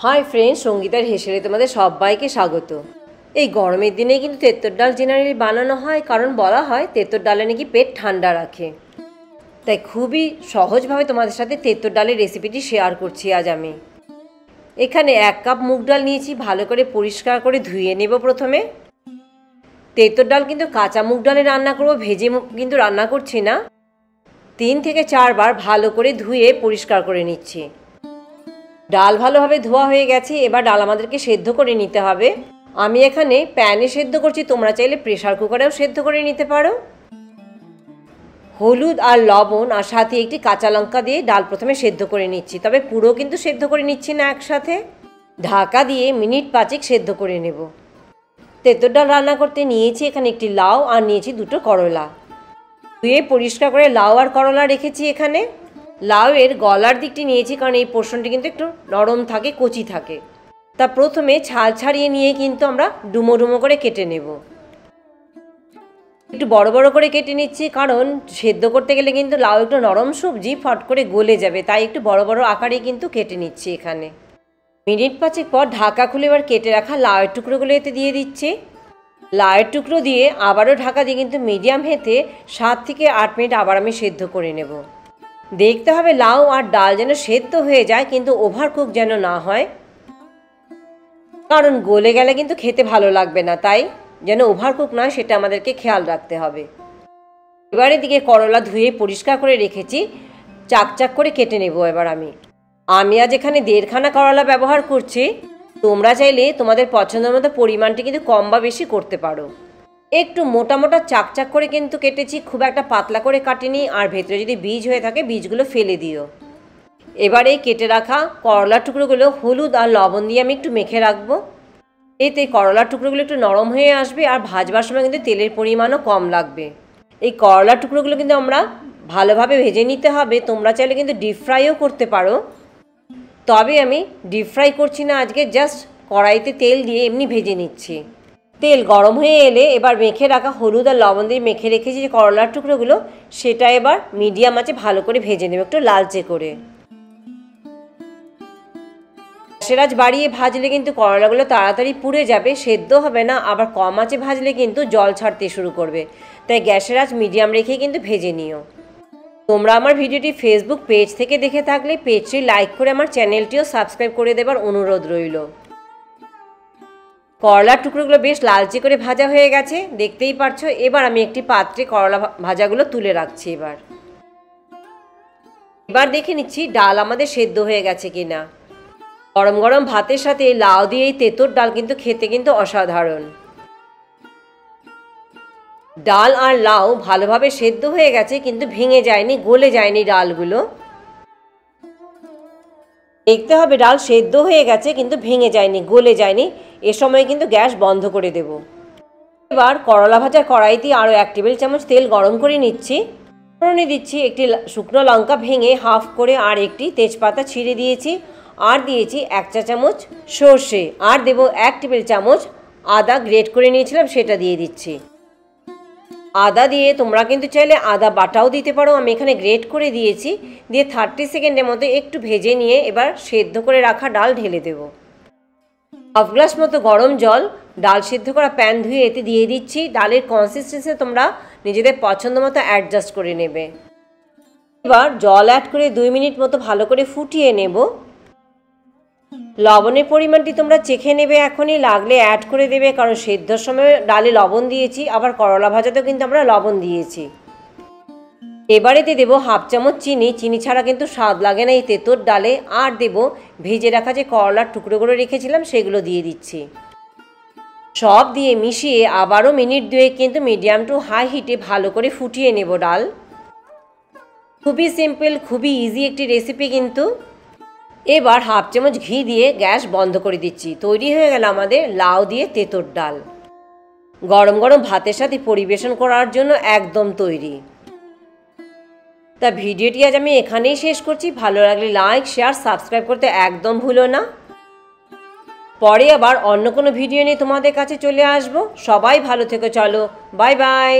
Hi friends, সঙ্গীতার হেসেলে তোমাদের সবাইকে স্বাগত। এই গরমের দিনে কিন্তু তেঁতুর ডাল জেনারেলি বানানো হয়, কারণ বলা হয় তেঁতুর ডালে নাকি পেট ঠান্ডা রাখে। তাই খুবই সহজভাবে তোমাদের সাথে তেঁতুর ডালের রেসিপিটি শেয়ার করছি আজ আমি। এখানে 1 কাপ মুগ ডাল নিয়েছি, ভালো করে পরিষ্কার করে ধুয়ে নেব। প্রথমে তেঁতুর ডাল কিন্তু কাঁচা মুগ ডালে রান্না করবো, ভেজে কিন্তু রান্না করছি না। 3 থেকে 4 বার ভালো করে ধুয়ে পরিষ্কার করে নিচ্ছি। ডাল ভালোভাবে ধোয়া হয়ে গেছে, এবার ডাল আমাদেরকে সেদ্ধ করে নিতে হবে। আমি এখানে প্যানে সেদ্ধ করছি, তোমরা চাইলে প্রেসার কুকারেও সেদ্ধ করে নিতে পারো। হলুদ আর লবণ আর সাথে একটি কাঁচা লঙ্কা দিয়ে ডাল প্রথমে সেদ্ধ করে নিচ্ছি, তবে পুরো কিন্তু সেদ্ধ করে নিচ্ছি না একসাথে। ঢাকা দিয়ে মিনিট 5 সেদ্ধ করে নেব। তেঁতুর ডাল রান্না করতে নিয়েছি এখানে একটি লাউ আর নিয়েছি 2টো করলা। ধুয়ে পরিষ্কার করে লাউ আর করলা রেখেছি এখানে। লাউয়ের গলার দিকটি নিয়েছি, কারণ এই পোর্শনটি কিন্তু একটু নরম থাকে, কচি থাকে। তা প্রথমে ছাল ছাড়িয়ে নিয়ে কিন্তু আমরা ডুমো ডুমো করে কেটে নেব। একটু বড় বড় করে কেটে নিচ্ছি, কারণ সেদ্ধ করতে গেলে কিন্তু লাউ একটু নরম সবজি, ফট করে গলে যাবে, তাই একটু বড় বড় আকারে কিন্তু কেটে নিচ্ছি এখানে। মিনিট 5 পর ঢাকা খুলে এবার কেটে রাখা লাউয়ের টুকরোগুলো এতে দিয়ে দিচ্ছি। লাউয়ের টুকরো দিয়ে আবারও ঢাকা দিয়ে কিন্তু মিডিয়াম হিটে 7 থেকে 8 মিনিট আবার আমি সেদ্ধ করে নেব। দেখতে হবে লাউ আর ডাল যেন সেদ্ধ হয়ে যায়, কিন্তু ওভারকুক যেন না হয়, কারণ গলে গেলে কিন্তু খেতে ভালো লাগবে না। তাই যেন ওভারকুক নয়, সেটা আমাদেরকে খেয়াল রাখতে হবে। এবারে দিকে করলা ধুয়ে পরিষ্কার করে রেখেছি, চাকচাক করে কেটে নেব। এবার আমি আজ এখানে 1.5 খানা করলা ব্যবহার করছি। তোমরা চাইলে তোমাদের পছন্দের মতো পরিমাণটি কিন্তু কম বা বেশি করতে পারো। একটু মোটা মোটা চাকচাক করে কিন্তু কেটেছি, খুব একটা পাতলা করে কাটিনি। আর ভেতরে যদি বীজ হয়ে থাকে বীজগুলো ফেলে দিও। এবার এই কেটে রাখা করলার টুকরোগুলো হলুদ আর লবণ দিয়ে আমি একটু মেখে রাখবো। এতে করলার টুকরোগুলো একটু নরম হয়ে আসবে, আর ভাজবার সময় কিন্তু তেলের পরিমাণও কম লাগবে। এই করলার টুকরোগুলো কিন্তু আমরা ভালোভাবে ভেজে নিতে হবে। তোমরা চাইলে কিন্তু ডিপ ফ্রাইও করতে পারো, তবে আমি ডিপ ফ্রাই করছি না আজকে, জাস্ট কড়াইতে তেল দিয়ে এমনি ভেজে নিচ্ছি। তেল গরম হয়ে এলে এবার মেখে রাখা হলুদ আর লবণ দিয়ে মেখে রেখেছি যে করলার টুকরোগুলো, সেটা এবার মিডিয়াম আঁচে ভালো করে ভেজে নেব, একটু লালচে করে। গ্যাসের আঁচ বাড়িয়ে ভাজলে কিন্তু করলাগুলো তাড়াতাড়ি পুড়ে যাবে, সেদ্ধ হবে না। আবার কম আঁচে ভাজলে কিন্তু জল ছাড়তে শুরু করবে, তাই গ্যাসের আঁচ মিডিয়াম রেখে কিন্তু ভেজে নিও। তোমরা আমার ভিডিওটি ফেসবুক পেজ থেকে দেখে থাকলে পেজটি লাইক করে আমার চ্যানেলটিও সাবস্ক্রাইব করে দেবার অনুরোধ রইল। করলার টুকরোগুলো বেশ লালচে করে ভাজা হয়ে গেছে, দেখতেই পারছো। এবার আমি একটি পাত্রে করলা ভাজাগুলো তুলে রাখছি। এবার দেখে নিচ্ছি ডাল আমাদের সেদ্ধ হয়ে গেছে কিনা। গরম গরম ভাতের সাথে লাউ দিয়ে এই তেঁতুর ডাল কিন্তু খেতে কিন্তু অসাধারণ। ডাল আর লাউ ভালোভাবে সেদ্ধ হয়ে গেছে, কিন্তু ভেঙে যায়নি, গলে যায়নি ডালগুলো। দেখতে হবে ডাল সেদ্ধ হয়ে গেছে, কিন্তু ভেঙে যায়নি, গলে যায়নি। এ সময় কিন্তু গ্যাস বন্ধ করে দেব। এবার করলা ভাজার কড়াইতে আরও 1 টেবিল চামচ তেল গরম করে নিচ্ছি। ফোড়নে দিচ্ছি একটি শুকনো লঙ্কা ভেঙে হাফ করে, আর একটি তেজপাতা ছিঁড়ে দিয়েছি, আর দিয়েছি 1 চা চামচ সর্ষে, আর দেব 1 টেবিল চামচ আদা গ্রেট করে নিয়েছিলাম, সেটা দিয়ে দিচ্ছি। আদা দিয়ে তোমরা কিন্তু চাইলে আদা বাটাও দিতে পারো, আমি এখানে গ্রেট করে দিয়েছি। দিয়ে 30 সেকেন্ডের মতো একটু ভেজে নিয়ে এবার সেদ্ধ করে রাখা ডাল ঢেলে দেব। 1/2 গ্লাস মতো গরম জল ডাল সেদ্ধ করা প্যান ধুয়ে এতে দিয়ে দিচ্ছি। ডালের কনসিস্টেন্সি তোমরা নিজেদের পছন্দ মতো অ্যাডজাস্ট করে নেবে। এবার জল অ্যাড করে 2 মিনিট মতো ভালো করে ফুটিয়ে নেব। লবণের পরিমাণটি তোমরা চেখে নেবে, এখনই লাগলে অ্যাড করে দেবে, কারণ সেদ্ধর সময় ডালে লবণ দিয়েছি, আবার করলা ভাজাতেও কিন্তু আমরা লবণ দিয়েছি। এবারেতে দেব 1/2 চামচ চিনি। চিনি ছাড়া কিন্তু স্বাদ লাগে না এই তেঁতুর ডালে। আর দেব ভেজে রাখা যে করলার টুকরোগুলো রেখেছিলাম, সেগুলো দিয়ে দিচ্ছি। সব দিয়ে মিশিয়ে আবারও মিনিট 2 কিন্তু মিডিয়াম টু হাই হিটে ভালো করে ফুটিয়ে নেব ডাল। খুবই সিম্পল, খুবই ইজি একটি রেসিপি কিন্তু। এবার 1/2 চামচ ঘি দিয়ে গ্যাস বন্ধ করে দিচ্ছি। তৈরি হয়ে গেল আমাদের লাউ দিয়ে তেঁতুর ডাল। গরম গরম ভাতের সাথে পরিবেশন করার জন্য একদম তৈরি। তা ভিডিওটি আজ আমি এখানেই শেষ করছি। ভালো লাগলে লাইক, শেয়ার, সাবস্ক্রাইব করতে একদম ভুলো না। পরে আবার অন্য কোনো ভিডিও নিয়ে তোমাদের কাছে চলে আসবো। সবাই ভালো থেকো, চলো বাই বাই।